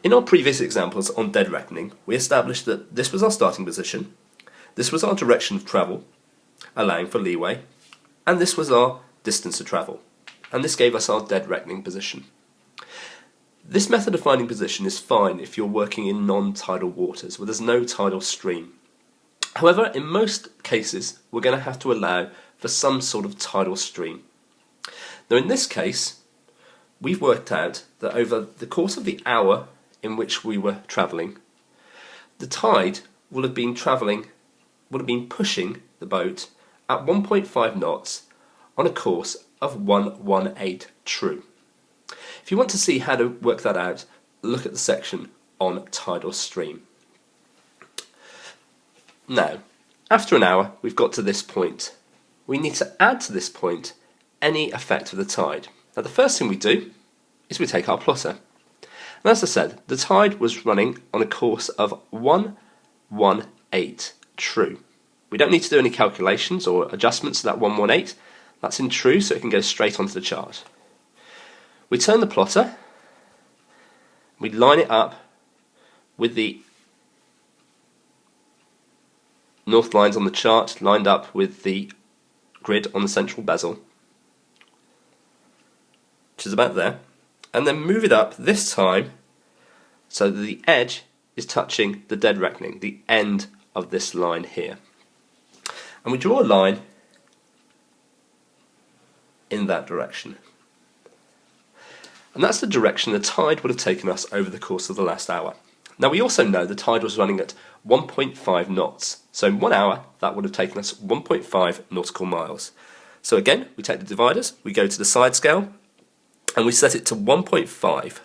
In our previous examples on dead reckoning, we established that this was our starting position, this was our direction of travel, allowing for leeway, and this was our distance to travel, and this gave us our dead reckoning position. This method of finding position is fine if you're working in non-tidal waters where there's no tidal stream. However, in most cases, we're going to have to allow for some sort of tidal stream. Now in this case, we've worked out that over the course of the hour in which we were travelling, the tide will have been pushing the boat at 1.5 knots on a course of 118 true. If you want to see how to work that out, look at the section on tidal stream. Now, after an hour, we've got to this point. We need to add to this point any effect of the tide. Now, the first thing we do is we take our plotter. And as I said, the tide was running on a course of 118 true. We don't need to do any calculations or adjustments to that 118. That's in true, so it can go straight onto the chart. We turn the plotter, we line it up with the north lines on the chart lined up with the grid on the central bezel, which is about there, and then move it up this time so that the edge is touching the dead reckoning, the end of this line here. And we draw a line in that direction. And that's the direction the tide would have taken us over the course of the last hour. Now we also know the tide was running at 1.5 knots. So in 1 hour, that would have taken us 1.5 nautical miles. So again, we take the dividers, we go to the side scale, and we set it to 1.5.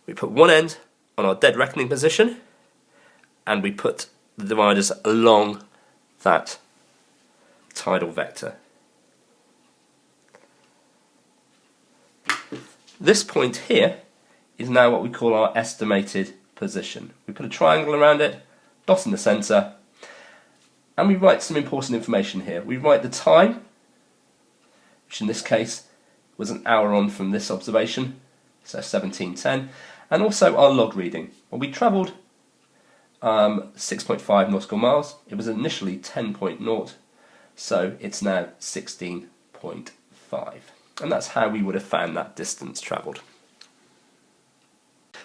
We put one end on our dead reckoning position, and we put the dividers along that tidal vector. This point here is now what we call our estimated position. We put a triangle around it, dot in the centre, and we write some important information here. We write the time, which in this case was an hour on from this observation, so 17:10, and also our log reading. Well, we travelled 6.5 nautical miles. It was initially 10.0, so it's now 16.5. And that's how we would have found that distance travelled.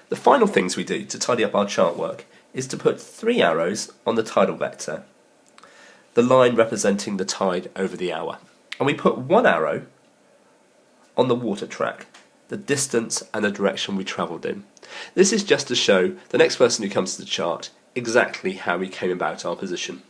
The final things we do to tidy up our chart work is to put 3 arrows on the tidal vector, the line representing the tide over the hour. And we put 1 arrow on the water track, the distance and the direction we travelled in. This is just to show the next person who comes to the chart exactly how we came about our position.